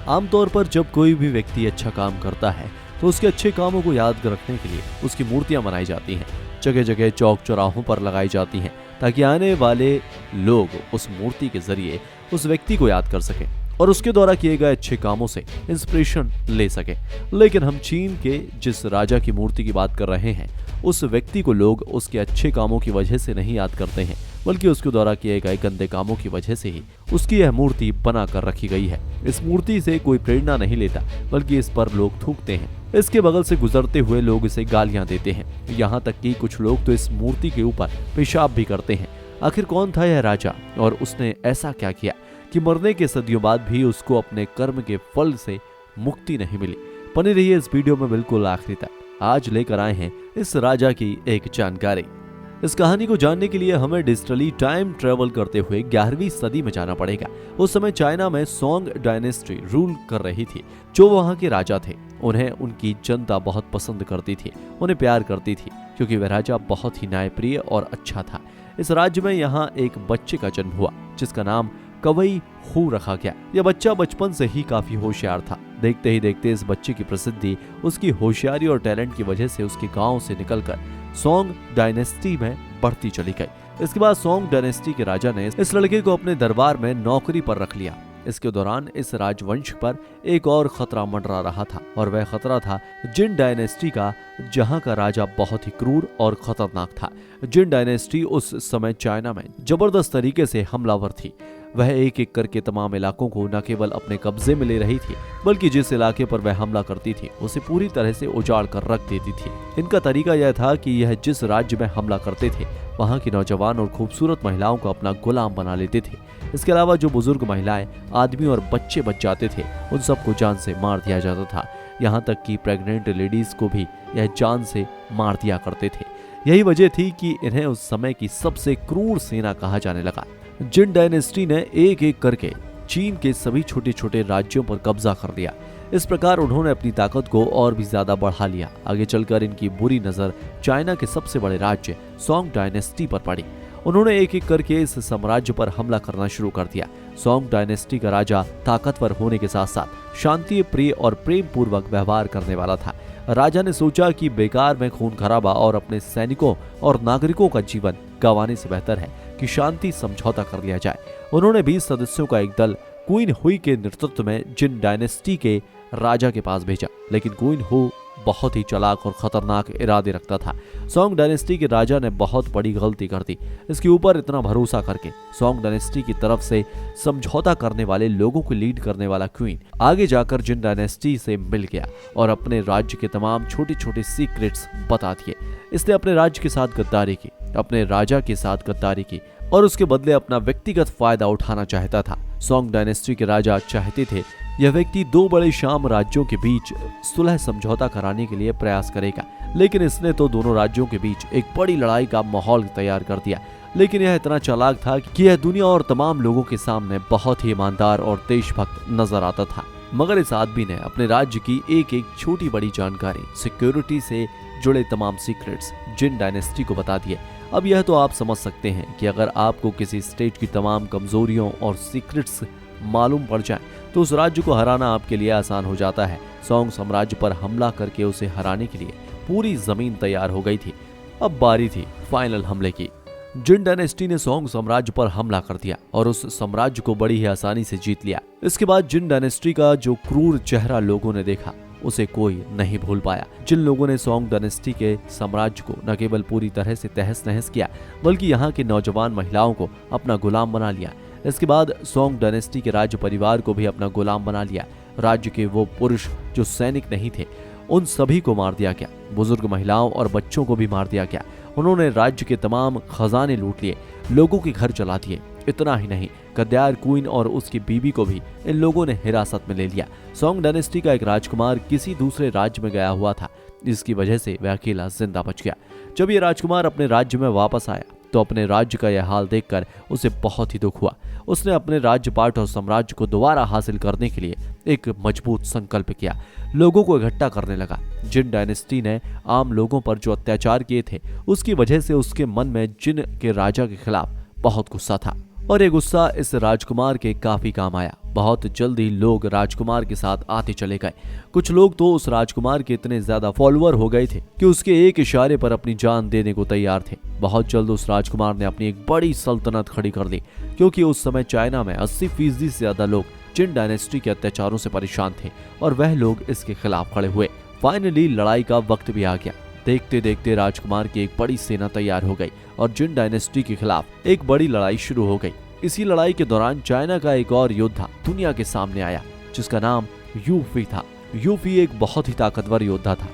आमतौर पर जब कोई भी व्यक्ति अच्छा काम करता है तो उसके अच्छे कामों को याद रखने के लिए उसकी मूर्तियां बनाई जाती हैं, जगह जगह चौक चौराहों पर लगाई जाती हैं, ताकि आने वाले लोग उस मूर्ति के जरिए उस व्यक्ति को याद कर सकें और उसके द्वारा किए गए अच्छे कामों से इंस्पिरेशन ले सके। लेकिन हम चीन के जिस राजा की मूर्ति की बात कर रहे हैं, उस व्यक्ति को लोग उसके अच्छे कामों की वजह से नहीं याद करते हैं, बल्कि उसके द्वारा किए गए गंदे कामों की वजह से ही उसकी यह मूर्ति बना कर रखी गई है। इस मूर्ति से कोई प्रेरणा नहीं लेता, बल्कि इस पर लोग थूकते हैं। इसके बगल से गुजरते हुए लोग इसे गालियां देते हैं, यहाँ तक कि कुछ लोग तो इस मूर्ति के ऊपर पेशाब भी करते हैं। आखिर कौन था यह राजा और उसने ऐसा क्या किया कि मरने के सदियों बाद भी उसको अपने कर्म के फल से मुक्ति नहीं मिली? बने रहिए इस वीडियो में बिल्कुल आखिरी तक। आज लेकर आए हैं इस राजा की एक जानकारी। इस कहानी को जानने के लिए हमें डिजिटली टाइम ट्रेवल करते हुए 11वीं सदी में जाना पड़ेगा। उस समय चाइना में सोंग डायनेस्टी रूल कर रही थी। जो वहां के राजा थे, उन्हें उनकी जनता बहुत पसंद करती थी, उन्हें प्यार करती थी, क्योंकि वह राजा बहुत ही न्यायप्रिय और अच्छा था। इस राज्य में यहाँ एक बच्चे का जन्म हुआ जिसका नाम कवई हू रखा गया। यह बच्चा बचपन से ही काफी होशियार था। देखते ही देखते इस बच्चे की प्रसिद्धि उसकी होशियारी और टैलेंट की वजह से उसके गांव से निकलकर सोंग डायनेस्टी में बढ़ती चली गई। इसके बाद सोंग डायनेस्टी के राजा ने इस लड़के को अपने दरबार में नौकरी पर रख लिया। इसके दौरान इस राजवंश पर एक और खतरा मंडरा रहा था, और वह खतरा था जिन डायनेस्टी का, जहां का राजा बहुत ही क्रूर और खतरनाक था। जिन डायनेस्टी उस समय चाइना में जबरदस्त तरीके से हमलावर थी। वह एक एक करके तमाम इलाकों को न केवल अपने कब्जे में ले रही थी, बल्कि जिस इलाके पर वह हमला करती थी उसे पूरी तरह से उजाड़ कर रख देती थी। इनका तरीका यह था कि यह जिस राज्य में हमला करते थे, वहां की नौजवान और खूबसूरत महिलाओं को अपना गुलाम बना लेते थे। इसके अलावा जो बुजुर्ग महिलाएं, आदमी और बच्चे बच जाते थे, उन सबको जान से मार दिया जाता था। यहाँ तक कि प्रेग्नेंट लेडीज को भी यह जान से मार दिया करते थे। यही वजह थी कि इन्हें उस समय की सबसे क्रूर सेना कहा जाने लगा। जिन डायनेस्टी ने एक एक करके चीन के सभी छोटे छोटे राज्यों पर कब्जा कर लिया। इस प्रकार उन्होंने अपनी ताकत को और भी ज्यादा बढ़ा लिया। आगे चलकर इनकी बुरी नजर चाइना के सबसे बड़े राज्य सोंग डायनेस्टी पर पड़ी। उन्होंने एक एक करके इस साम्राज्य पर हमला करना शुरू कर दिया। सोंग डायनेस्टी का राजा ताकतवर होने के साथ साथ शांति प्रिय और प्रेम पूर्वक व्यवहार करने वाला था। राजा ने सोचा कि बेकार में खून खराबा और अपने सैनिकों और नागरिकों का जीवन गंवाने से बेहतर है कि शांति समझौता कर लिया जाए। उन्होंने 20 सदस्यों का एक दल क्वीन हुई के नेतृत्व में जिन डायनेस्टी के राजा के पास भेजा, लेकिन क्वीन हु बहुत ही चालाक और खतरनाक इरादे रखता था। सोंग डायनेस्टी के राजा ने बहुत बड़ी गलती कर दी। इसके ऊपर इतना भरोसा करके सोंग डायनेस्टी की तरफ से समझौता करने वाले लोगों को लीड करने वाला क्वीन आगे जाकर जिन डायनेस्टी से मिल गया और अपने राज्य के तमाम छोटे छोटे सीक्रेट्स बता दिए। इसने अपने राज्य के साथ गद्दारी की, अपने राजा के साथ गद्दारी की और उसके बदले अपना व्यक्तिगत फायदा उठाना चाहता था। सोंग डायनेस्टी के राजा चाहते थे यह व्यक्ति 2 बड़े शाम राज्यों के बीच सुलह समझौता कराने के लिए प्रयास करेगा, लेकिन इसने तो दोनों राज्यों के बीच एक बड़ी लड़ाई का माहौल तैयार कर दिया। लेकिन यह इतना चालाक था कि यह दुनिया और तमाम लोगों के सामने बहुत ही ईमानदार और देशभक्त नजर आता था। मगर इस आदमी ने अपने राज्य की एक एक छोटी बड़ी जानकारी, सिक्योरिटी से जुड़े तमाम सीक्रेट्स जिन डायनेस्टी को बता दिए। अब यह तो आप समझ सकते हैं कि अगर आपको किसी स्टेट की तमाम कमजोरियों और सीक्रेट्स मालूम पड़ जाए तो उस राज्य को हराना आपके लिए आसान हो जाता है। सोंग साम्राज्य पर हमला करके उसे हराने के लिए पूरी जमीन तैयार हो गई थी। अब बारी थी फाइनल हमले की। जिन डायनेस्टी ने सोंग साम्राज्य पर हमला कर दिया और उस साम्राज्य को बड़ी ही आसानी से जीत लिया। इसके बाद जिन डायनेस्टी का जो क्रूर चेहरा लोगों ने देखा, उसे कोई नहीं भूल पाया। जिन लोगों ने सोंग डायनेस्टी के साम्राज्य को न केवल पूरी तरह से तहस नहस किया, बल्कि यहाँ के नौजवान महिलाओं को अपना गुलाम बना लिया। इसके बाद सोंग डायनेस्टी के राज्य परिवार को भी अपना गुलाम बना लिया। राज्य के वो पुरुष जो सैनिक नहीं थे, उन सभी को मार दिया गया। बुजुर्ग महिलाओं और बच्चों को भी मार दिया गया। उन्होंने राज्य के तमाम खजाने लूट लिए, लोगों के घर जला दिए। इतना ही नहीं, गद्दार क्वीन और उसकी बीबी को भी इन लोगों ने हिरासत में ले लिया। सोंग डायनेस्टी का एक राजकुमार किसी दूसरे राज्य में गया हुआ था, जिसकी वजह से वह अकेला जिंदा बच गया। जब ये राजकुमार अपने राज्य में वापस आया तो अपने राज्य का यह हाल देखकर उसे बहुत ही दुख हुआ। उसने अपने राज्यपाट और साम्राज्य को दोबारा हासिल करने के लिए एक मजबूत संकल्प किया। लोगों को इकट्ठा करने लगा। जिन डायनेस्टी ने आम लोगों पर जो अत्याचार किए थे, उसकी वजह से उसके मन में जिन के राजा के खिलाफ बहुत गुस्सा था। और ये गुस्सा इस राजकुमार के काफी काम आया। बहुत जल्दी लोग राजकुमार के साथ आते चले गए। कुछ लोग तो उस राजकुमार के इतने ज्यादा फॉलोअर हो गए थे कि उसके एक इशारे पर अपनी जान देने को तैयार थे। बहुत जल्द उस राजकुमार ने अपनी एक बड़ी सल्तनत खड़ी कर दी, क्योंकि उस समय चाइना में 80% से ज्यादा लोग चिन डायनेस्टी के अत्याचारों से परेशान थे और वह लोग इसके खिलाफ खड़े हुए। फाइनली लड़ाई का वक्त भी आ गया। देखते देखते राजकुमार की एक बड़ी सेना तैयार हो गई और जिन डायनेस्टी के खिलाफ एक बड़ी लड़ाई शुरू हो गई। इसी लड़ाई के दौरान चाइना का एक और योद्धा दुनिया के सामने आया, जिसका नाम यूफी था। यूफी एक बहुत ही ताकतवर योद्धा था।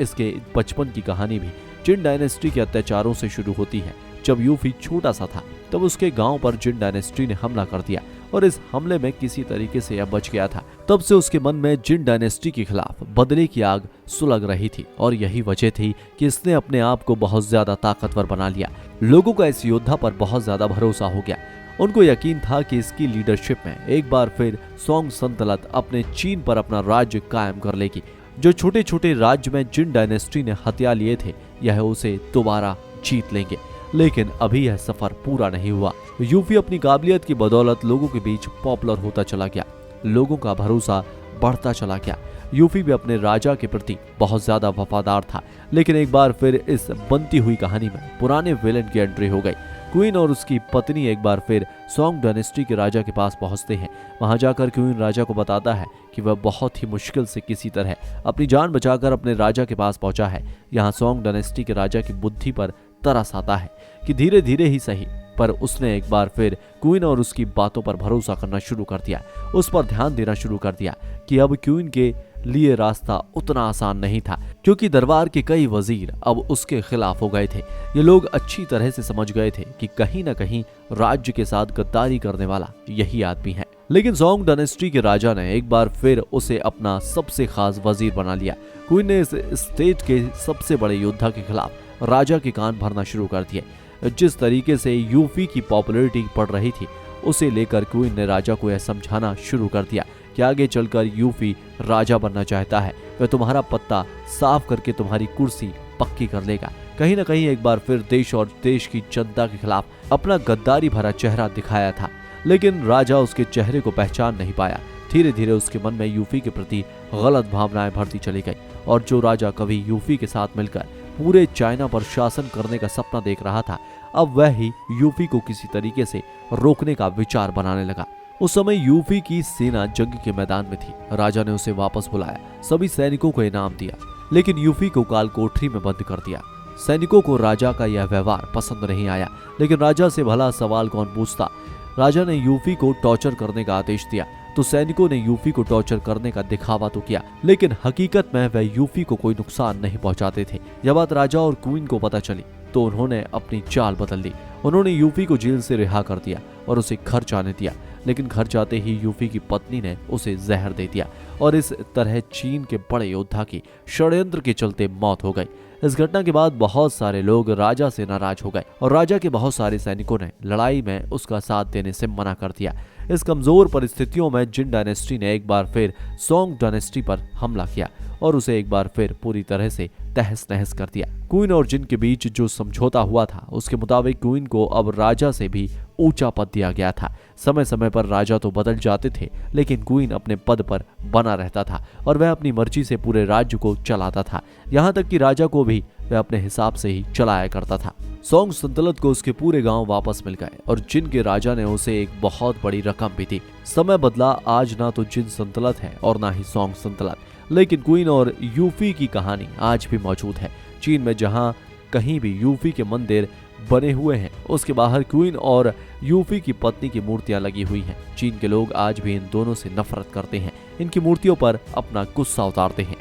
इसके बचपन की कहानी भी जिन डायनेस्टी के अत्याचारों से शुरू होती है। जब यूफी छोटा सा था तब उसके गांव पर जिन डायनेस्टी ने हमला कर दिया और इस हमले में किसी तरीके से यह बच गया था। तब से उसके मन में जिन डायनेस्टी के खिलाफ बदले की आग सुलग रही थी और यही वजह थी कि इसने अपने आप को बहुत ज्यादा ताकतवर बना लिया। लोगों का इस योद्धा पर बहुत ज्यादा भरोसा हो गया। उनको यकीन था कि इसकी लीडरशिप में एक बार फिर सोंग सल्तनत अपने चीन पर अपना राज्य कायम कर लेगी। जो छोटे छोटे राज्य में जिन डायनेस्टी ने हथिया लिए थे, यह उसे दोबारा जीत लेंगे। लेकिन अभी यह सफर पूरा नहीं हुआ। यूफी अपनी काबिलियत की बदौलत लोगों के बीच पॉपुलर होता चला गया। लोगों का भरोसा बढ़ता चला गया। यूफी भी अपने राजा के प्रति बहुत ज्यादा वफादार था। लेकिन एक बार फिर इस बनती हुई कहानी में पुराने विलेन की एंट्री हो गई। क्वीन और उसकी पत्नी एक बार फिर सोंग डायनेस्टी के राजा के पास पहुंचते हैं। वहां जाकर क्वीन राजा को बताता है कि वह बहुत ही मुश्किल से किसी तरह अपनी जान बचाकर अपने राजा के पास पहुंचा है। यहाँ सोंग डायनेस्टी के राजा की बुद्धि पर तरस आता है कि धीरे धीरे ही सही, पर उसने एक बार फिर क्वीन और उसकी बातों पर भरोसा करना शुरू कर दिया। उस पर ध्यान देना शुरू कर दिया कि अब क्वीन के लिए रास्ता उतना आसान नहीं था, क्योंकि दरबार के कई वजीर अब उसके खिलाफ हो गए थे। ये लोग अच्छी तरह से समझ गए थे कि कहीं न कहीं राज्य के साथ गद्दारी करने वाला यही आदमी है। लेकिन सोंग डायनेस्टी के राजा ने एक बार फिर उसे अपना सबसे खास वजीर बना लिया। क्वीन ने इस स्टेट के सबसे बड़े योद्धा के खिलाफ राजा के कान भरना शुरू कर दिए। जिस तरीके से यूफी की पॉपुलैरिटी बढ़ रही थी, उसे लेकर क्वीन ने राजा को यह समझाना शुरू कर दिया कि आगे चलकर यूफी राजा बनना चाहता है। वह तुम्हारा पत्ता साफ करके तुम्हारी कुर्सी पक्की कर लेगा। कहीं न कहीं एक बार फिर देश और देश की जनता के खिलाफ अपना गद्दारी भरा चेहरा दिखाया था। लेकिन राजा उसके चेहरे को पहचान नहीं पाया। धीरे धीरे उसके मन में यूफी के प्रति गलत भावनाएं भरती चली गई और जो राजा कभी यूफी के साथ मिलकर पूरे चाइना पर शासन करने का सपना देख रहा था, अब वह ही यूफी को किसी तरीके से रोकने का विचार बनाने लगा। उस समय यूफी की सेना जंग के मैदान में थी। राजा ने उसे वापस बुलाया, सभी सैनिकों को इनाम दिया, लेकिन यूफी को काल कोठरी में बंद कर दिया। सैनिकों को राजा का यह व्यवहार पसंद नहीं आया, लेकिन राजा से भला सवाल कौन पूछता। राजा ने यूफी को टॉर्चर करने का आदेश दिया, तो सैनिकों ने यूफी को टॉर्चर करने का दिखावा तो किया, लेकिन हकीकत में वह यूफी को कोई नुकसान नहीं पहुंचाते थे। यह बात राजा और क्वीन को पता चली तो उन्होंने अपनी चाल बदल दी। उन्होंने यूफी को जेल से रिहा कर दिया और उसे घर जाने दिया। लेकिन घर जाते ही यूफी की पत्नी ने उसे जहर दे दिया और इस तरह चीन के बड़े योद्धा की षड्यंत्र के चलते मौत हो गई। इस घटना के बाद बहुत सारे लोग राजा से नाराज हो गए और राजा के बहुत सारे सैनिकों ने लड़ाई में उसका साथ देने से मना कर दिया। इस कमजोर परिस्थितियों में जिन डायनेस्टी ने एक बार फिर सोंग डायनेस्टी पर हमला किया और उसे एक बार फिर पूरी तरह से तहस नहस कर दिया। क्वीन और जिन के बीच जो समझौता हुआ था, उसके मुताबिक क्वीन को अब राजा से भी ऊंचा पद दिया गया था। समय समय पर राजा तो बदल जाते थे, लेकिन क्वीन अपने पद पर बना रहता था और वह अपनी मर्जी से पूरे राज्य को चलाता था। यहाँ तक कि राजा को भी वह अपने हिसाब से ही चलाया करता था। सोंग सल्तनत को उसके पूरे गांव वापस मिल गए और जिन के राजा ने उसे एक बहुत बड़ी रकम भी दी। समय बदला, आज ना तो जिन सल्तनत है और ना ही सोंग सल्तनत, लेकिन क्वीन और यूफी की कहानी आज भी मौजूद है। चीन में जहां कहीं भी यूफी के मंदिर बने हुए हैं, उसके बाहर क्वीन और यूफी की पत्नी की मूर्तियां लगी हुई हैं। चीन के लोग आज भी इन दोनों से नफरत करते हैं, इनकी मूर्तियों पर अपना गुस्सा उतारते हैं।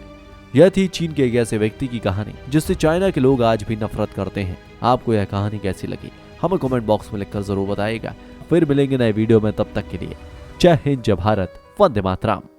यह थी चीन के एक ऐसे व्यक्ति की कहानी जिससे चाइना के लोग आज भी नफरत करते हैं। आपको यह कहानी कैसी लगी हमें कमेंट बॉक्स में लिखकर जरूर बताइएगा। फिर मिलेंगे नए वीडियो में, तब तक के लिए जय हिंद, जय भारत, वंदे मातरम।